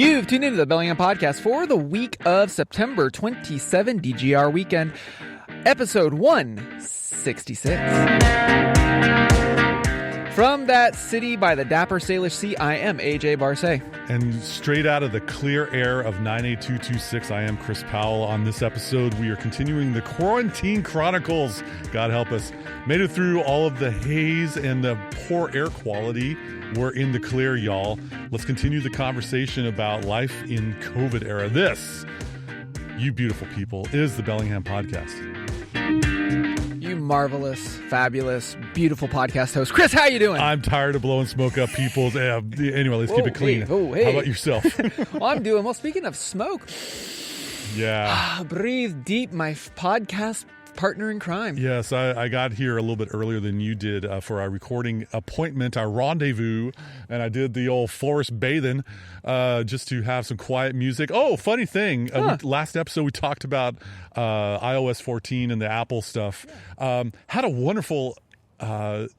You've tuned into the Bellingham Podcast for the week of September 27 DGR weekend, episode 166. From that city by the dapper Salish Sea, I am AJ Barce. And straight out of the clear air of 98226, I am Chris Powell. On this episode, we are continuing the Quarantine Chronicles. God help us. Made it through all of the haze and the poor air quality. We're in the clear, y'all. Let's continue the conversation about life in COVID era. This, you beautiful people, is the Bellingham Podcast. You marvelous, fabulous, beautiful podcast host. Chris, how you doing? I'm tired of blowing smoke up people's... anyway, let's keep it clean. Hey. How about yourself? Well, I'm doing... Well, speaking of smoke... Yeah. Breathe deep, my podcast partner in crime. Yes, I got here a little bit earlier than you did for our recording appointment, our rendezvous, and I did the old forest bathing just to have some quiet music. Oh, funny thing, last episode we talked about iOS 14 and the Apple stuff. Had a wonderful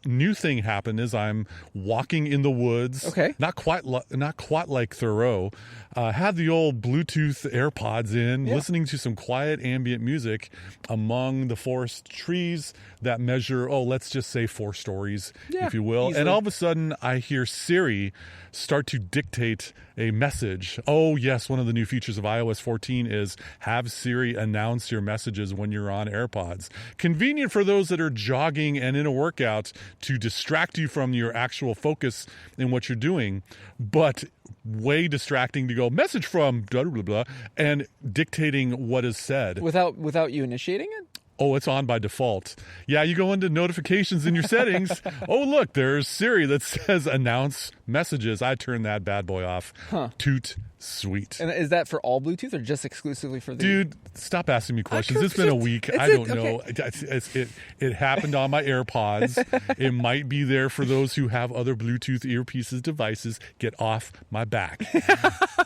new thing happen as I'm walking in the woods. Okay. Not quite like Thoreau. Had the old Bluetooth AirPods in, listening to some quiet ambient music among the forest trees that measure, let's just say 4 stories, if you will. Easily. And all of a sudden I hear Siri start to dictate a message. Oh, yes, one of the new features of iOS 14 is have Siri announce your messages when you're on AirPods. Convenient for those that are jogging and in a workout to distract you from your actual focus in what you're doing, but way distracting to go message from blah, blah, blah, and dictating what is said. Without you initiating it? Oh, it's on by default. Yeah, you go into notifications in your settings. Oh, look, there's Siri that says announce messages. I turned that bad boy off. Toot sweet. And is that for all Bluetooth or just exclusively for the... Dude, stop asking me questions. It's been a week. I don't know. It happened on my AirPods. It might be there for those who have other Bluetooth earpieces devices. Get off my back.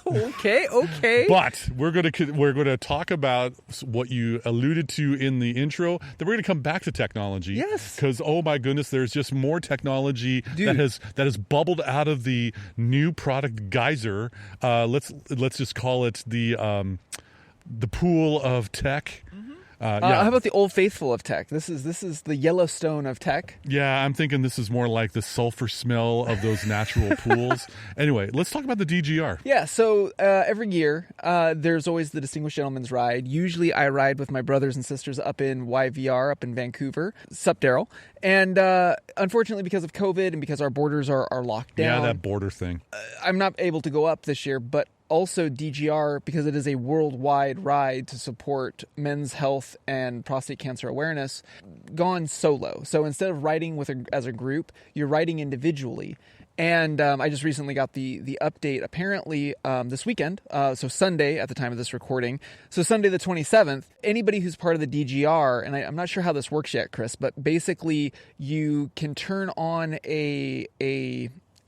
Okay. But we're gonna talk about what you alluded to in the intro. Then we're gonna come back to technology. Yes. Because oh my goodness, there's just more technology that has bubbled out of the new product geyser. Let's just call it the pool of tech. How about the Old Faithful of tech? This is the Yellowstone of tech. Yeah, I'm thinking this is more like the sulfur smell of those natural pools. Anyway, let's talk about the DGR. Yeah, so every year there's always the Distinguished Gentleman's Ride. Usually I ride with my brothers and sisters up in YVR, up in Vancouver. Sup, Daryl. And unfortunately, because of COVID and because our borders are locked down. Yeah, that border thing. I'm not able to go up this year, but also DGR, because it is a worldwide ride to support men's health and prostate cancer awareness, gone solo. So instead of riding as a group, you're riding individually. And I just recently got the update, apparently this weekend, so Sunday at the time of this recording. So Sunday the 27th, anybody who's part of the DGR, and I'm not sure how this works yet, Chris, but basically you can turn on either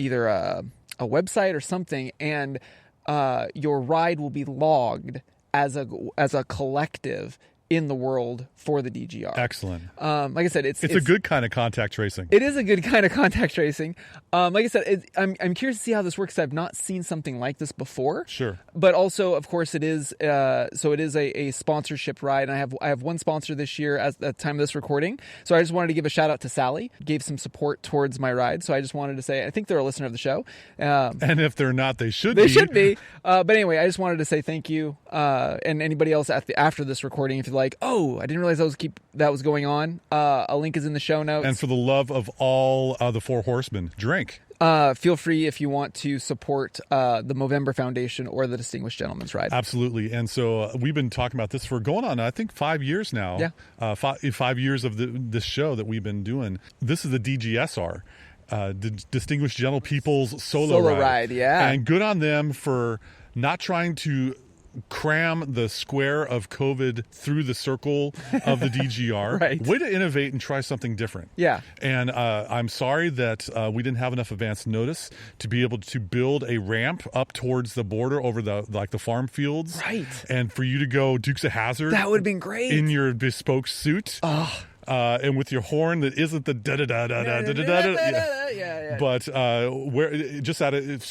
a website or something, and your ride will be logged as a collective in the world for the DGR. Excellent. Like I said, it's a good kind of contact tracing. It is a good kind of contact tracing. Like I said, I'm curious to see how this works. I've not seen something like this before. Sure. But also, of course, it is. So it is a sponsorship ride, and I have one sponsor this year at the time of this recording. So I just wanted to give a shout out to Sally. Gave some support towards my ride. So I just wanted to say I think they're a listener of the show. And if they're not, they should be. They should be. But anyway, I just wanted to say thank you. And anybody else after this recording, if you're like, oh, I didn't realize that was going on. A link is in the show notes. And for the love of all the 4 horsemen, drink. Feel free if you want to support the Movember Foundation or the Distinguished Gentleman's Ride. Absolutely. And so we've been talking about this for going on, I think, 5 years now. Yeah. 5 years of this show that we've been doing. This is the DGSR. Distinguished Gentle People's Solo Ride. Yeah. And good on them for not trying to cram the square of COVID through the circle of the DGR. Right. Way to innovate and try something different. Yeah. And I'm sorry that we didn't have enough advance notice to be able to build a ramp up towards the border over the farm fields. Right. And for you to go Dukes of Hazzard. That would have been great. In your bespoke suit. Oh. And with your horn that isn't the da da da da da da da da. Yeah. But where just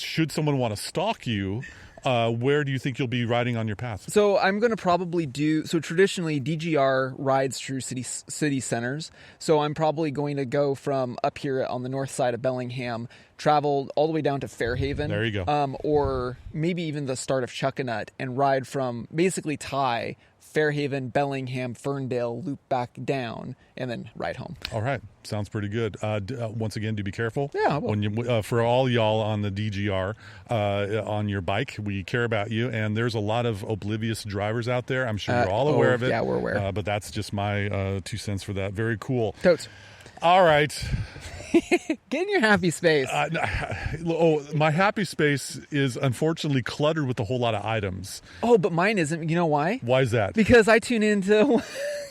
should someone want to stalk you, where do you think you'll be riding on your path? So I'm going to probably traditionally DGR rides through city centers. So I'm probably going to go from up here on the north side of Bellingham, travel all the way down to Fairhaven. There you go. Or maybe even the start of Chuckanut and ride from basically tie Fairhaven, Bellingham, Ferndale, loop back down, and then ride home. All right. Sounds pretty good. Once again, do be careful. Yeah, I will. When you, for all y'all on the DGR on your bike, we care about you. And there's a lot of oblivious drivers out there. I'm sure you're all aware of it. Yeah, we're aware. But that's just my 2 cents for that. Very cool. Totes. All right. Get in your happy space. My happy space is unfortunately cluttered with a whole lot of items. Oh, but mine isn't. You know why? Why is that? Because I tune into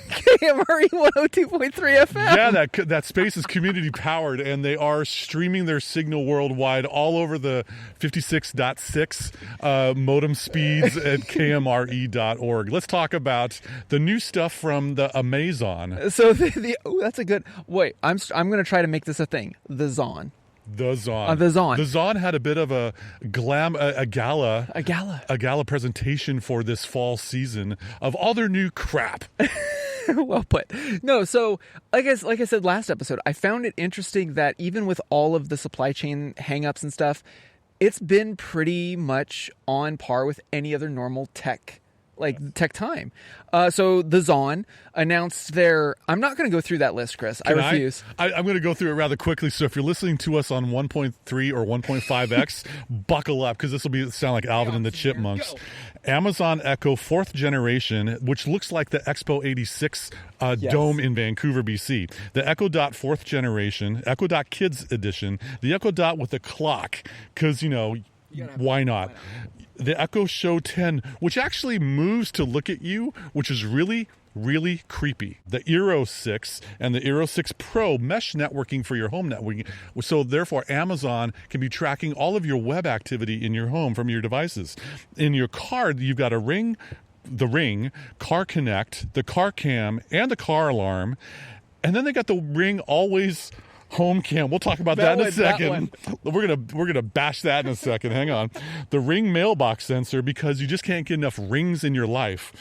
KMRE 102.3 FM. Yeah, that space is community powered, and they are streaming their signal worldwide all over the 56.6 modem speeds at kmre.org. Let's talk about the new stuff from the Amazon. So that's a good. Wait, I'm going to try to make this a thing. The Zon. The Zon. The Zon. The Zon had a bit of a gala presentation for this fall season of all their new crap. Well put. No, so like I said last episode, I found it interesting that even with all of the supply chain hangups and stuff, it's been pretty much on par with any other normal tech time. So the Zon announced their... I'm not going to go through that list, Chris. I refuse. I'm going to go through it rather quickly. So if you're listening to us on 1.3 or 1.5x, buckle up, because this will sound like Alvin and the Chipmunks. Go. Amazon Echo 4th generation, which looks like the Expo 86 dome in Vancouver, BC. The Echo Dot 4th generation, Echo Dot Kids edition, the Echo Dot with a clock, because, why not? The Echo Show 10, which actually moves to look at you, which is really, really creepy. The Eero 6 and the Eero 6 Pro mesh networking for your home networking. So therefore, Amazon can be tracking all of your web activity in your home from your devices. In your car, you've got the Ring, Car Connect, the Car Cam, and the car alarm. And then they got the Ring Always Home Cam. We'll talk about that in a second. We're gonna bash that in a second. Hang on. The Ring Mailbox sensor, because you just can't get enough rings in your life.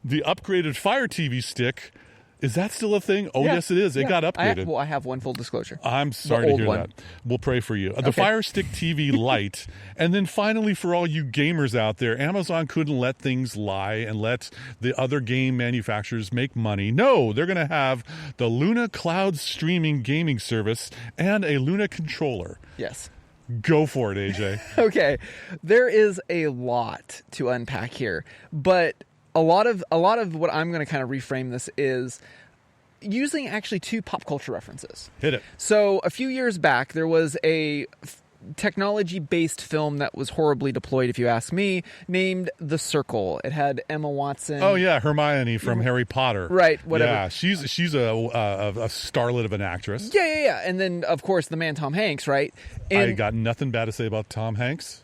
The upgraded Fire TV stick. Is that still a thing? Oh, yeah. Yes, it is. It got upgraded. I have one, full disclosure. I'm sorry to hear that. We'll pray for you. The Fire Stick TV Lite. And then finally, for all you gamers out there, Amazon couldn't let things lie and let the other game manufacturers make money. No, they're going to have the Luna Cloud streaming gaming service and a Luna controller. Yes. Go for it, AJ. Okay. There is a lot to unpack here, but a lot of what I'm going to kind of reframe this is using actually 2 pop culture references. Hit it. So a few years back, there was a technology-based film that was horribly deployed, if you ask me, named The Circle. It had Emma Watson. Oh yeah, Hermione from Harry Potter. Right. Whatever. Yeah, she's a starlet of an actress. Yeah. And then of course the man Tom Hanks, right? And I got nothing bad to say about Tom Hanks.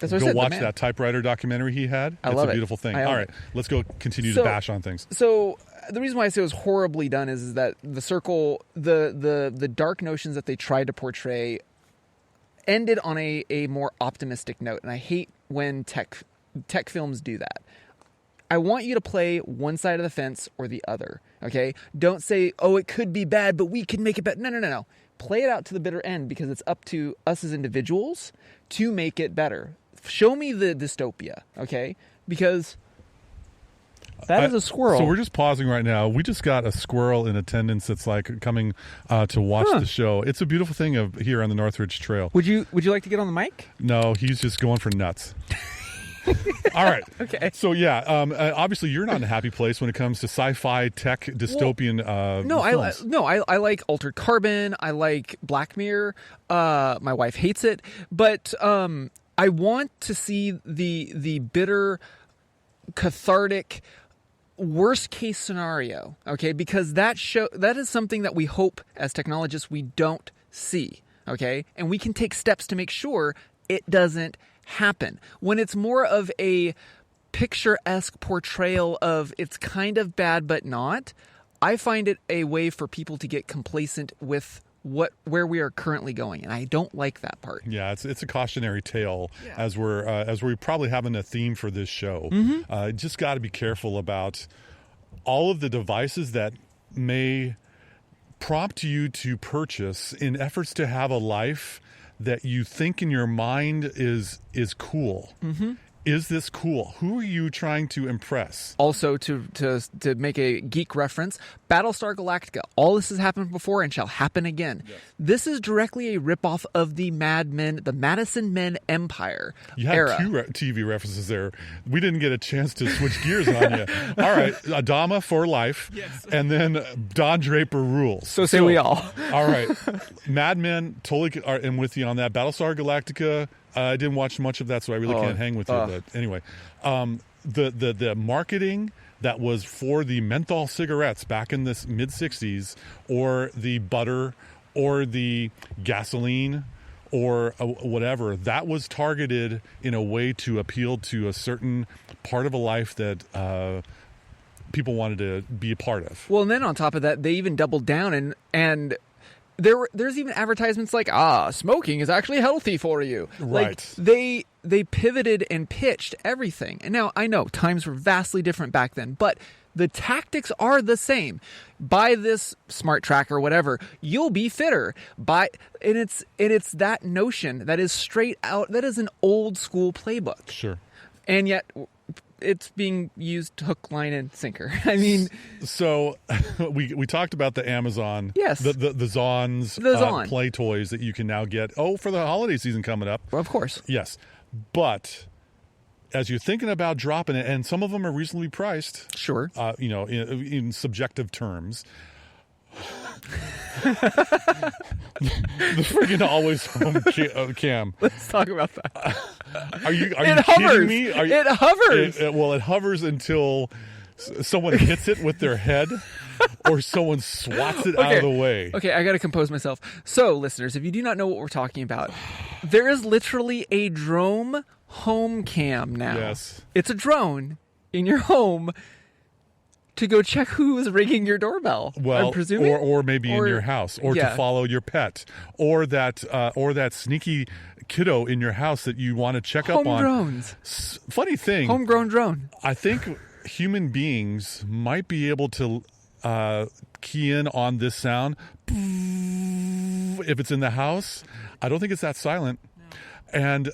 That's what go I said, watch that typewriter documentary he had. I love it. It's a beautiful thing. All right, let's go continue to bash on things. So the reason why I say it was horribly done is that The Circle, the dark notions that they tried to portray ended on a more optimistic note. And I hate when tech films do that. I want you to play one side of the fence or the other, okay? Don't say, oh, it could be bad, but we can make it better. No. Play it out to the bitter end, because it's up to us as individuals to make it better. Show me the dystopia, okay? Because that is a squirrel. So we're just pausing right now. We just got a squirrel in attendance that's like coming to watch the show. It's a beautiful thing here on the Northridge Trail. Would you like to get on the mic? No, he's just going for nuts. All right. Okay. So yeah, obviously you're not in a happy place when it comes to sci-fi, tech, dystopian. I like Altered Carbon. I like Black Mirror. My wife hates it, but I want to see the bitter, cathartic, worst case scenario. Okay, because that is something that we hope as technologists we don't see. Okay, and we can take steps to make sure it doesn't happen. When it's more of a picturesque portrayal of it's kind of bad but not, I find it a way for people to get complacent with where we are currently going, and I don't like that part. Yeah, it's a cautionary tale as we're probably having a theme for this show. Just got to be careful about all of the devices that may prompt you to purchase in efforts to have a life that you think in your mind is cool. Is this cool? Who are you trying to impress? Also, to make a geek reference, Battlestar Galactica. All this has happened before and shall happen again. Yes. This is directly a ripoff of the Mad Men, the Madison Men Empire era. You had two TV references there. We didn't get a chance to switch gears on you. All right, Adama for life, and then Don Draper rules. So say we all. All right, Mad Men, totally am with you on that. Battlestar Galactica, I didn't watch much of that, so I really can't hang with you. But anyway, the marketing that was for the menthol cigarettes back in the mid-'60s, or the butter, or the gasoline, or whatever, that was targeted in a way to appeal to a certain part of a life that people wanted to be a part of. Well, and then on top of that, they even doubled down and there's even advertisements like, smoking is actually healthy for you. Right. Like, they pivoted and pitched everything. And now I know times were vastly different back then, but the tactics are the same. Buy this smart tracker or whatever, you'll be fitter. And it's that notion that is straight out, that is an old school playbook. Sure. And yet it's being used hook, line, and sinker. I mean, so we talked about the Amazon, the Zons, play toys that you can now get. For the holiday season coming up, of course. Yes, but as you're thinking about dropping it, and some of them are reasonably priced, sure. In subjective terms. The friggin' always home cam. Let's talk about that. Are you kidding me? It hovers. It hovers until someone hits it with their head or someone swats it out of the way. Okay, I got to compose myself. So, listeners, if you do not know what we're talking about, there is literally a drone home cam now. Yes. It's a drone in your home to go check who is ringing your doorbell. Well, I'm presuming, or maybe in your house, or to follow your pet, or that sneaky kiddo in your house that you want to check up on. Home drones. Funny thing, homegrown drone. I think human beings might be able to key in on this sound if it's in the house. I don't think it's that silent. No. And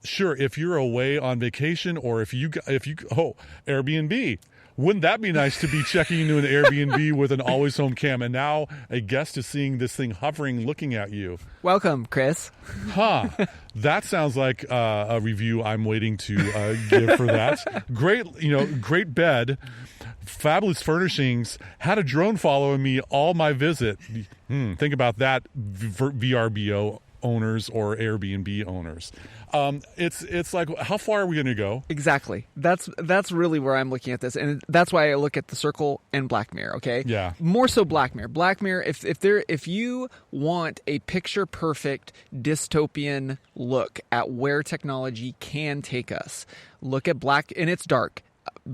sure, if you're away on vacation, or if you Airbnb. Wouldn't that be nice to be checking into an Airbnb with an always home cam, and now a guest is seeing this thing hovering, looking at you? Welcome, Chris. That sounds like a review I'm waiting to give for that. Great bed, fabulous furnishings, had a drone following me all my visit. Think about that, VRBO owners or Airbnb owners. It's like, how far are we going to go? Exactly. That's really where I'm looking at this, and that's why I look at The Circle and Black Mirror. Okay. Yeah. More so Black Mirror. Black Mirror. If you want a picture perfect dystopian look at where technology can take us, look at and it's dark.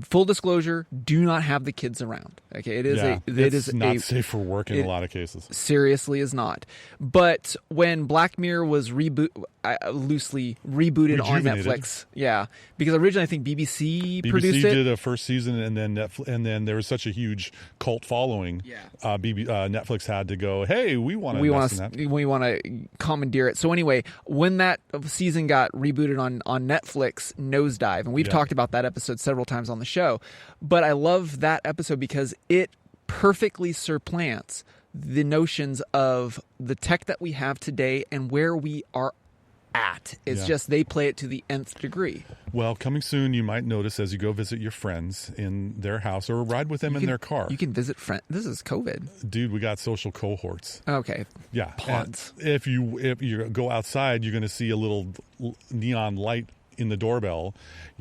Full disclosure, do not have the kids around. Okay, it is not safe for work in a lot of cases. Seriously, is not. But when Black Mirror was loosely rebooted on Netflix, because originally I think BBC produced it. BBC did a first season, and then and then there was such a huge cult following. Netflix had to go, hey, we want to commandeer it. So anyway, when that season got rebooted on Netflix, nosedive, and we've talked about that episode several times on the show. But I love that episode because it perfectly supplants the notions of the tech that we have today and where we are at. It's just they play it to the nth degree. Well, coming soon, you might notice as you go visit your friends in their house or ride with them in their car. You can visit friends. This is COVID. Dude, we got social cohorts. Okay. Yeah. Pods. And if you go outside, you're going to see a little neon light in the doorbell.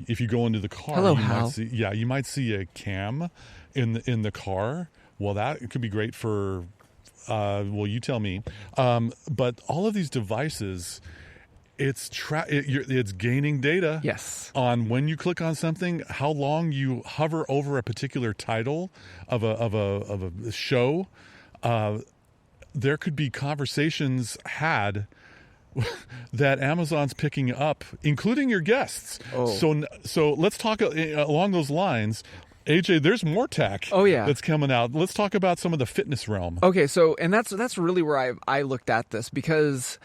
If you go into the car, you might see a cam in the car. Well, that could be great for you tell me. But all of these devices, it's gaining data on when you click on something, how long you hover over a particular title of a show. there could be conversations had that Amazon's picking up, including your guests. So let's talk along those lines. AJ, there's more tech. That's coming out. Let's talk about some of the fitness realm. Okay, so and that's really where I looked at this, because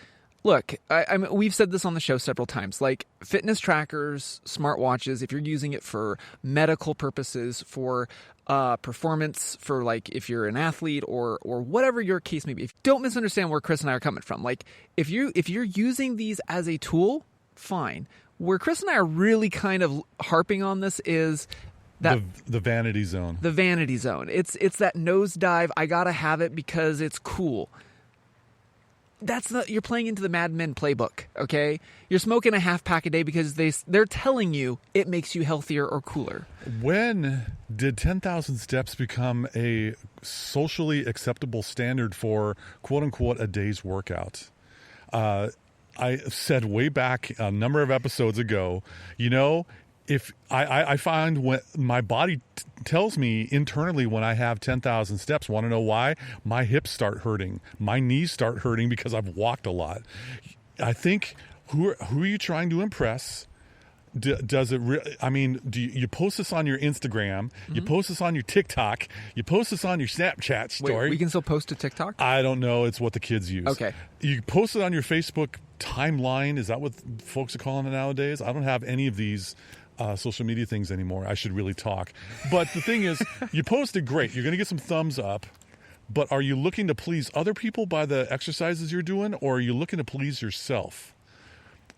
look, I mean, we've said this on the show several times. Like, fitness trackers, smartwatches, if you're using it for medical purposes, for performance, for like if you're an athlete or whatever your case may be, don't misunderstand where Chris and I are coming from. Like, if you're using these as a tool, fine. Where Chris and I are really kind of harping on this is that the vanity zone. The vanity zone. It's that nosedive. I gotta have it because it's cool. You're playing into the Mad Men playbook, okay? You're smoking a half pack a day because they're telling you it makes you healthier or cooler. When did 10,000 steps become a socially acceptable standard for quote unquote a day's workout? I said way back a number of episodes ago, if I find when my body tells me internally when I have 10,000 steps, want to know why? My hips start hurting. My knees start hurting because I've walked a lot. I think, who are you trying to impress? Does it do you post this on your Instagram? Mm-hmm. You post this on your TikTok? You post this on your Snapchat story? Wait, we can still post to TikTok? I don't know. It's what the kids use. Okay. You post it on your Facebook timeline. Is that what folks are calling it nowadays? I don't have any of these social media things anymore. I should really talk. But the thing is, you posted great. You're going to get some thumbs up. But are you looking to please other people by the exercises you're doing, or are you looking to please yourself?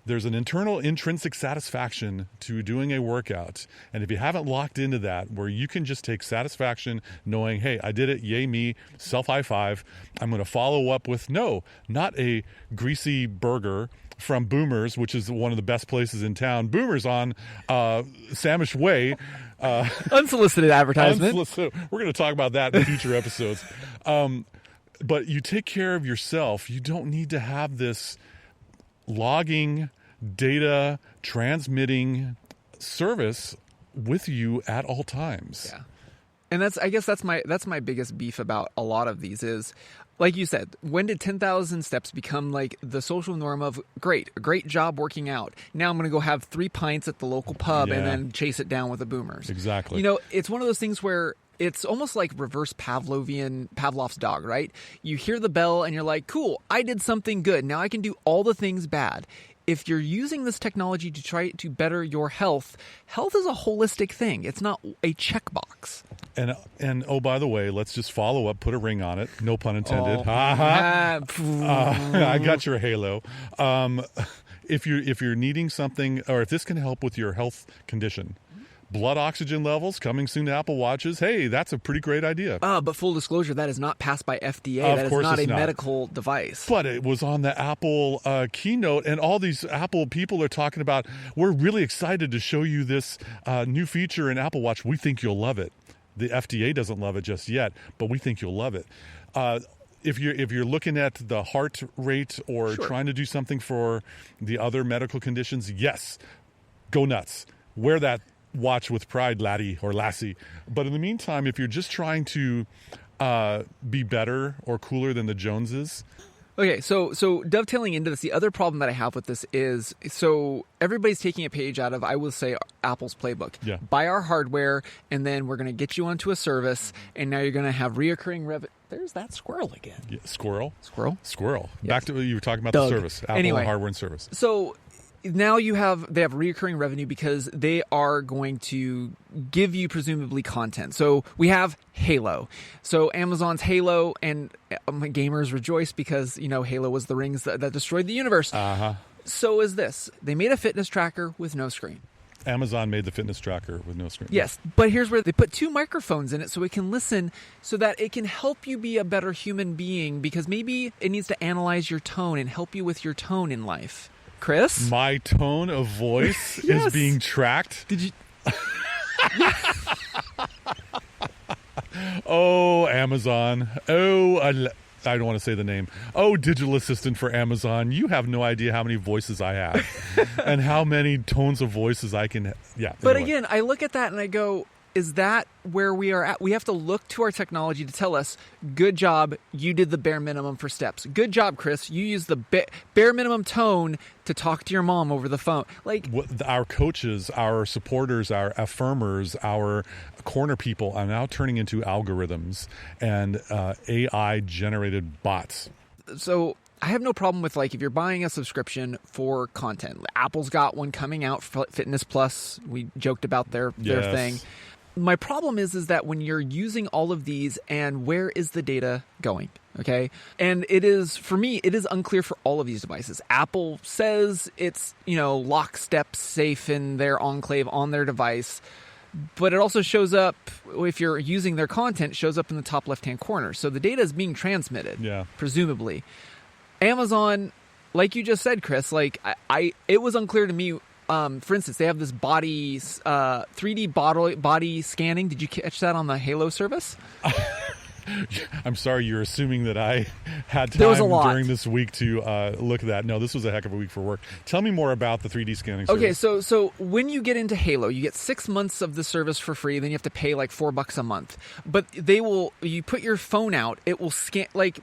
There's an internal intrinsic satisfaction to doing a workout. And if you haven't locked into that, where you can just take satisfaction knowing, hey, I did it, yay me, self high five. I'm going to follow up with, no, not a greasy burger from Boomers, which is one of the best places in town. Boomers on Samish Way. Unsolicited advertisement. We're going to talk about that in future episodes. But you take care of yourself. You don't need to have this logging, data, transmitting service with you at all times. Yeah. And I guess that's my biggest beef about a lot of these is, like you said, when did 10,000 steps become like the social norm of a great job working out? Now I'm going to go have 3 pints at the local pub and then chase it down with the Boomers. Exactly. It's one of those things where it's almost like reverse Pavlov's dog, right? You hear the bell and you're like, cool, I did something good. Now I can do all the things bad. If you're using this technology to try to better your health is a holistic thing. It's not a checkbox. And oh, by the way, let's just follow up, put a ring on it. No pun intended. I got your halo. If you're needing something, or if this can help with your health condition, blood oxygen levels coming soon to Apple Watches. Hey, that's a pretty great idea. But full disclosure, that is not passed by FDA. That is not a medical device. But it was on the Apple keynote, and all these Apple people are talking about, we're really excited to show you this new feature in Apple Watch. We think you'll love it. The FDA doesn't love it just yet, but we think you'll love it. If you're looking at the heart rate or trying to do something for the other medical conditions, yes, go nuts. Wear that watch with pride, laddie or lassie. But in the meantime, if you're just trying to be better or cooler than the Joneses. Okay, so dovetailing into this, the other problem that I have with this is, so everybody's taking a page out of, I will say, Apple's playbook. Yeah. Buy our hardware, and then we're going to get you onto a service, and now you're going to have reoccurring revenue. There's that squirrel again. Yeah, squirrel. Yes. Back to what you were talking about, the service. Apple hardware and service. So now they have reoccurring revenue because they are going to give you presumably content. So we have Halo. So Amazon's Halo, and gamers rejoice because, Halo was the rings that destroyed the universe. Uh-huh. So is this. They made a fitness tracker with no screen. Amazon made the fitness tracker with no screen. Yes, but here's where they put 2 microphones in it so it can listen, so that it can help you be a better human being, because maybe it needs to analyze your tone and help you with your tone in life. Chris? My tone of voice is being tracked. Did you? Oh, Amazon. Oh, I don't want to say the name. Oh, digital assistant for Amazon. You have no idea how many voices I have and how many tones of voices I can. Yeah. But again, I look at that and I go, is that where we are at? We have to look to our technology to tell us, good job, you did the bare minimum for steps. Good job, Chris, you used the bare minimum tone to talk to your mom over the phone. Like, our coaches, our supporters, our affirmers, our corner people are now turning into algorithms and AI-generated bots. So I have no problem with, like, if you're buying a subscription for content. Apple's got one coming out, Fitness Plus. We joked about their thing. My problem is that when you're using all of these, and where is the data going? Okay. And it is, for me, it is unclear for all of these devices. Apple says it's, lockstep safe in their enclave on their device, but it also shows up, if you're using their content, shows up in the top left-hand corner. So the data is being transmitted, presumably. Amazon, like you just said, Chris, like it was unclear to me. For instance, they have this 3D body scanning. Did you catch that on the Halo service? I'm sorry, you're assuming that I had time during this week to look at that. No, this was a heck of a week for work. Tell me more about the 3D scanning service. Okay, so when you get into Halo, you get 6 months of the service for free. Then you have to pay like $4 a month. But you put your phone out, it will scan, like,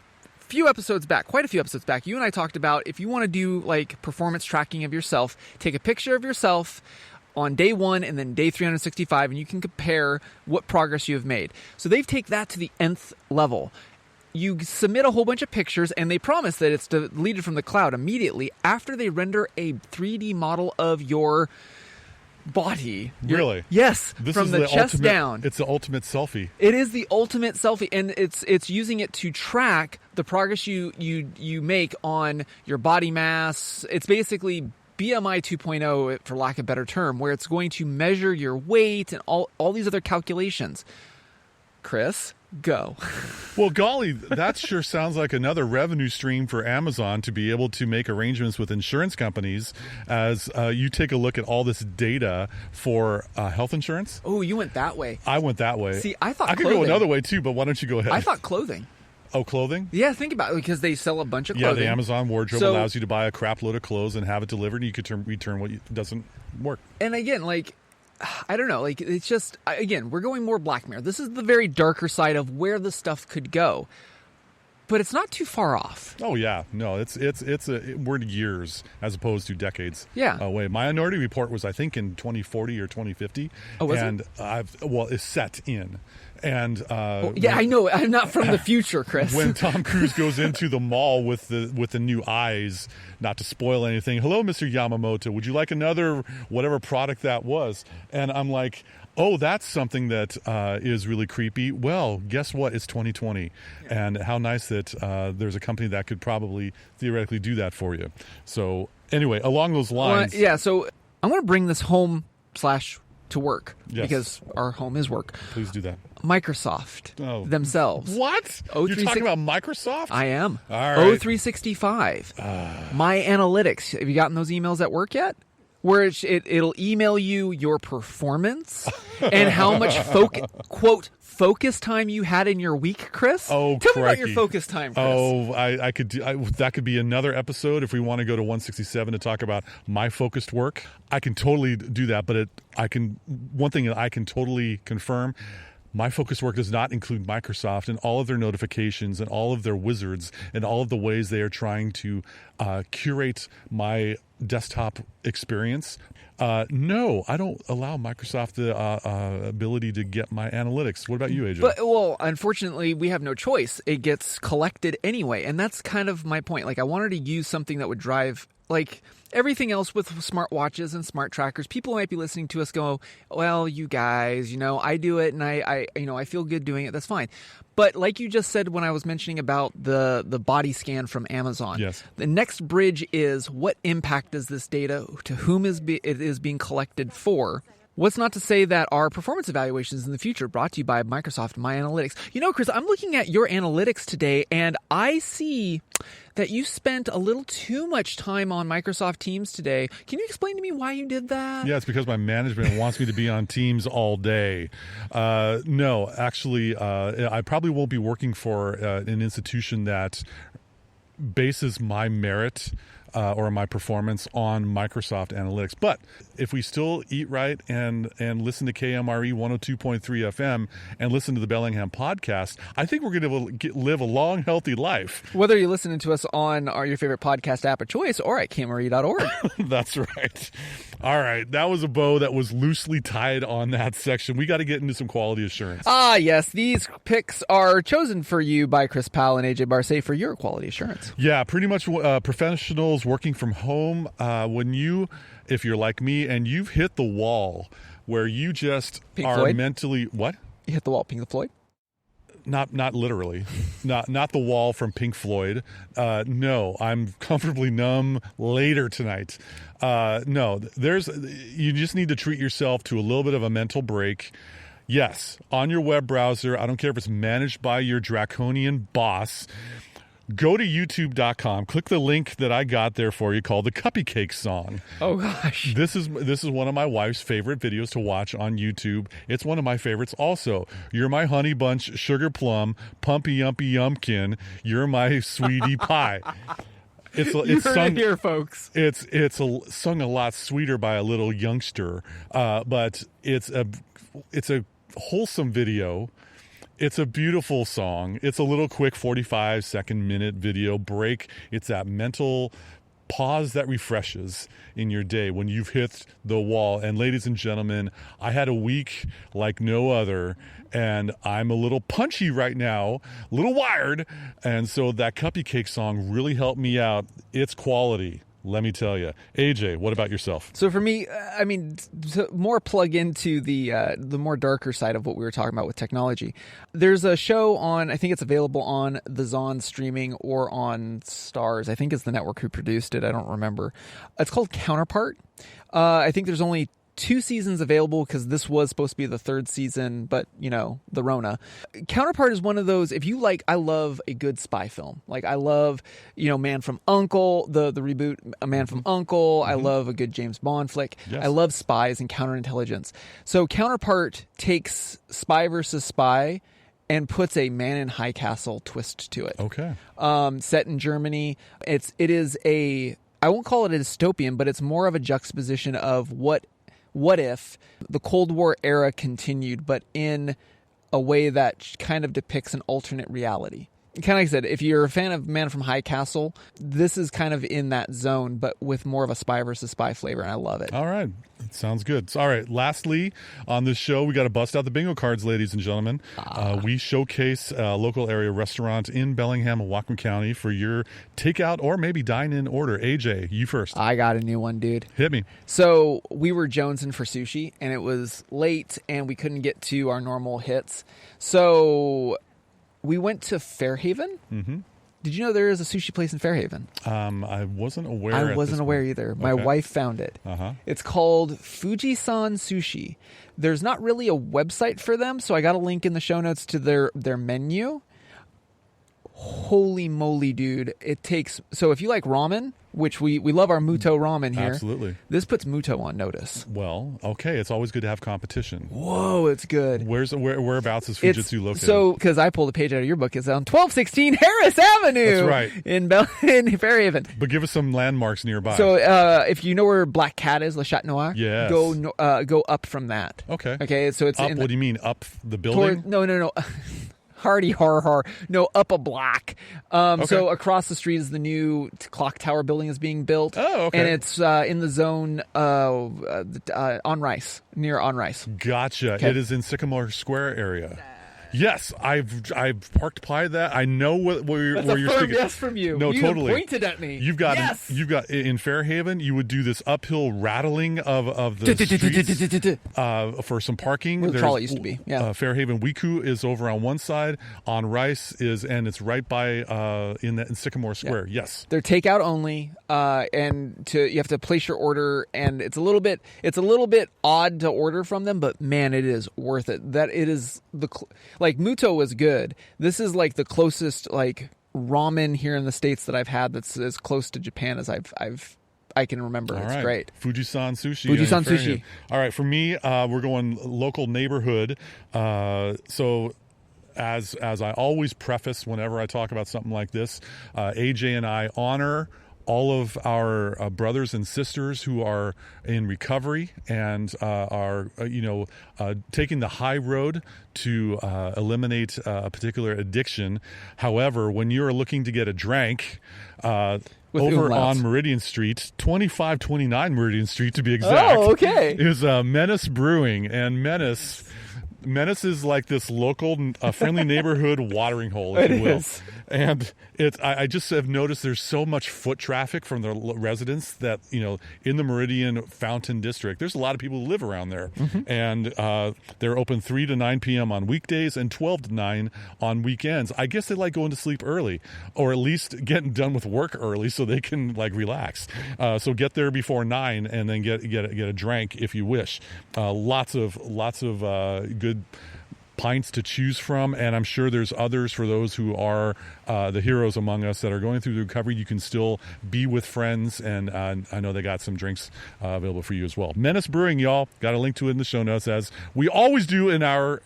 quite a few episodes back, you and I talked about, if you want to do like performance tracking of yourself, take a picture of yourself on day 1 and then day 365, and you can compare what progress you have made. So they've taken that to the nth level. You submit a whole bunch of pictures, and they promise that it's deleted from the cloud immediately after they render a 3D model of your body. Really? Yes. This from is the chest down. It's the ultimate selfie. It is the ultimate selfie, and it's using it to track the progress you make on your body mass. It's basically BMI 2.0, for lack of a better term, where it's going to measure your weight and all these other calculations. Chris, go. Well, golly, that sure sounds like another revenue stream for Amazon to be able to make arrangements with insurance companies as you take a look at all this data for health insurance. Oh, you went that way. I went that way. See, I thought I could go another way too, but why don't you go ahead? I thought clothing. Oh, clothing? Yeah, think about it, because they sell a bunch of clothing. Yeah, the Amazon wardrobe allows you to buy a crap load of clothes and have it delivered, and you could return what doesn't work. And again, like, I don't know, like, it's just, again, we're going more Black Mirror. This is the very darker side of where the stuff could go, but it's not too far off. Oh yeah, no, we're years as opposed to decades away. My Minority Report was, I think, in 2040 or 2050. Oh, was and it? It's set in. And I know. I'm not from the future, Chris. When Tom Cruise goes into the mall with the new eyes, not to spoil anything. Hello, Mr. Yamamoto. Would you like another whatever product that was? And I'm like, oh, that's something that is really creepy. Well, guess what? It's 2020, and how nice that there's a company that could probably theoretically do that for you. So anyway, along those lines, So I'm going to bring this home to work, because our home is work. Please do that. Microsoft themselves. What? You're talking about Microsoft? I am. All right. O365. My Analytics. Have you gotten those emails at work yet? Where it'll email you your performance and how much focus time you had in your week, Chris. Oh, tell me about your focus time, Chris. Oh, I could do that. Could be another episode if we want to go to 167 to talk about my focused work. I can totally do that, but one thing that I can totally confirm. My focus work does not include Microsoft and all of their notifications and all of their wizards and all of the ways they are trying to curate my desktop experience. No, I don't allow Microsoft the ability to get my analytics. What about you, AJ? Well, unfortunately, we have no choice. It gets collected anyway, and that's kind of my point. Like, I wanted to use something that would drive, like, everything else with smartwatches and smart trackers. People might be listening to us go, well, you guys, I do it and I feel good doing it. That's fine. But like you just said when I was mentioning about the body scan from Amazon, yes. The next bridge is, what impact does this data, to whom it is being collected for? What's not to say that our performance evaluations in the future, brought to you by Microsoft My Analytics. Chris, I'm looking at your analytics today, and I see that you spent a little too much time on Microsoft Teams today. Can you explain to me why you did that? Yeah, it's because my management wants me to be on Teams all day. No, actually, I probably won't be working for an institution that bases my merit or my performance on Microsoft Analytics. But if we still eat right and listen to KMRE 102.3 FM and listen to the Bellingham podcast, I think we're going to live a long, healthy life. Whether you're listening to us on your favorite podcast app of choice or at KMRE.org. That's right. All right. That was a bow that was loosely tied on that section. We got to get into some quality assurance. Ah, yes. These picks are chosen for you by Chris Powell and AJ Barce for your quality assurance. Yeah, pretty much professionals working from home. If you're like me and you've hit the wall where you just Pink are Floyd? mentally, what? You hit the wall, Pink Floyd? Not literally, not the wall from Pink Floyd. No, I'm comfortably numb later tonight. No, you just need to treat yourself to a little bit of a mental break. Yes, on your web browser. I don't care if it's managed by your draconian boss. Go to youtube.com, click the link that I got there for you called the Cuppy Cake Song. Oh, gosh. This is one of my wife's favorite videos to watch on YouTube. It's one of my favorites also. You're my honey bunch, sugar plum, pumpy yumpy yumpkin. You're my sweetie pie. It's sung here, folks. It's sung a lot sweeter by a little youngster, but it's a wholesome video. It's a beautiful song. It's a little quick 45-second video break. It's that mental pause that refreshes in your day when you've hit the wall. And ladies and gentlemen, I had a week like no other, and I'm a little punchy right now, a little wired. And so that Cuppy Cake Song really helped me out. It's quality. Let me tell you. AJ, what about yourself? So for me, I mean, to more plug into the more darker side of what we were talking about with technology. There's a show on, I think it's available on the Zon streaming or on Stars. I think it's the network who produced it. I don't remember. It's called Counterpart. I think there's only 2 seasons available because this was supposed to be the 3rd season, but the Rona. Counterpart is one of those, if you like, I love a good spy film. Like I love, Man from U.N.C.L.E., the reboot, A Man from U.N.C.L.E. I love a good James Bond flick. Yes. I love spies and counterintelligence. So Counterpart takes spy versus spy and puts a Man in High Castle twist to it. Okay. Set in Germany. It is I won't call it a dystopian, but it's more of a juxtaposition of what if the Cold War era continued, but in a way that kind of depicts an alternate reality. Kind of like I said, if you're a fan of Man from High Castle, this is kind of in that zone, but with more of a spy versus spy flavor, and I love it. All right. Sounds good. All right. Lastly, on this show, we got to bust out the bingo cards, ladies and gentlemen. We showcase a local area restaurant in Bellingham and Whatcom County for your takeout or maybe dine-in order. AJ, you first. I got a new one, dude. Hit me. So we were jonesing for sushi, and it was late, and we couldn't get to our normal hits. So we went to Fairhaven. Mm-hmm. Did you know there is a sushi place in Fairhaven? I wasn't aware. I wasn't aware either. My wife found it. Uh-huh. It's called Fujisan Sushi. There's not really a website for them, so I got a link in the show notes to their menu. Holy moly, dude. So if you like ramen, which we love our Muto ramen here. Absolutely. This puts Muto on notice. Well, okay. It's always good to have competition. Whoa, it's good. Whereabouts is Fujitsu located? So, because I pulled a page out of your book, it's on 1216 Harris Avenue. That's right. In Fairhaven. But give us some landmarks nearby. So if you know where Black Cat is, Le Chat Noir, yes. Go up from that. Okay. Okay, so it's up. What do you mean, up the building? No. Hardy har. No, up a block. So across the street is the new clock tower building is being built. Oh, okay. And it's in the zone on Rice, near on Rice. Gotcha. Okay. It is in Sycamore Square area. Yes, I've parked by that. I know where you're speaking. Yes from you. No, you totally. Pointed at me. You've got in Fairhaven. You would do this uphill rattling of the streets for some parking. Where the trolley used to be. Yeah. Fairhaven Wiku is over on one side. On Rice and it's right by in Sycamore Square. Yeah. Yes, they're takeout only, and you have to place your order, and it's a little bit odd to order from them, but man, it is worth it. That it is like Muto was good. This is like the closest like ramen here in the States that I've had that's as close to Japan as I can remember. All it's right. great. Fujisan Sushi. Fujisan Sushi. All right, for me, we're going local neighborhood. So as I always preface whenever I talk about something like this, AJ and I honor all of our brothers and sisters who are in recovery and are taking the high road to eliminate a particular addiction. However, when you're looking to get a drink over on Meridian Street, 2529 Meridian Street to be exact. Oh, okay. Is Menace Brewing, and Menace is like this local, friendly neighborhood watering hole, if you will. Is. And I just have noticed there's so much foot traffic from the residents that, in the Meridian Fountain District, there's a lot of people who live around there. Mm-hmm. And they're open 3 to 9 p.m. on weekdays and 12 to 9 on weekends. I guess they like going to sleep early, or at least getting done with work early so they can relax. So get there before 9 and then get a drink if you wish. Lots of good pints to choose from, and I'm sure there's others for those who are the heroes among us that are going through the recovery. You can still be with friends, and I know they got some drinks available for you as well. Menace Brewing, y'all, got a link to it in the show notes, as we always do in our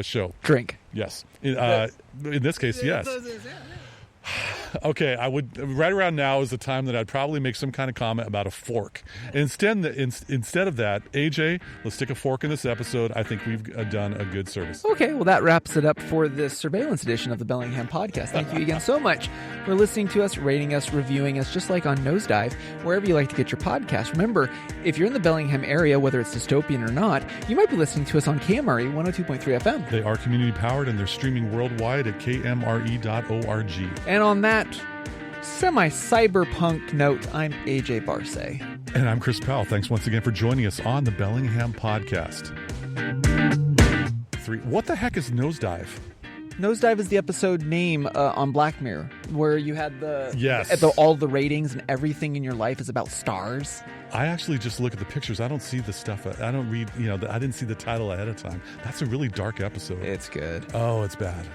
show. Drink. Yes. In this case, yes. Okay, right around now is the time that I'd probably make some kind of comment about a fork. Instead of that, AJ, let's stick a fork in this episode. I think we've done a good service. Okay, well, that wraps it up for this surveillance edition of the Bellingham podcast. Thank you again so much for listening to us, rating us, reviewing us, just like on Nosedive, wherever you like to get your podcast. Remember, if you're in the Bellingham area, whether it's dystopian or not, you might be listening to us on KMRE 102.3 FM. They are community powered, and they're streaming worldwide at kmre.org. And on that semi-cyberpunk note, I'm AJ Barsay. And I'm Chris Powell. Thanks once again for joining us on the Bellingham podcast. 3. What the heck is Nosedive? Nosedive is the episode name on Black Mirror, where you had all the ratings and everything in your life is about stars. I actually just look at the pictures. I don't see the stuff. I don't read, I didn't see the title ahead of time. That's a really dark episode. It's good. Oh, it's bad.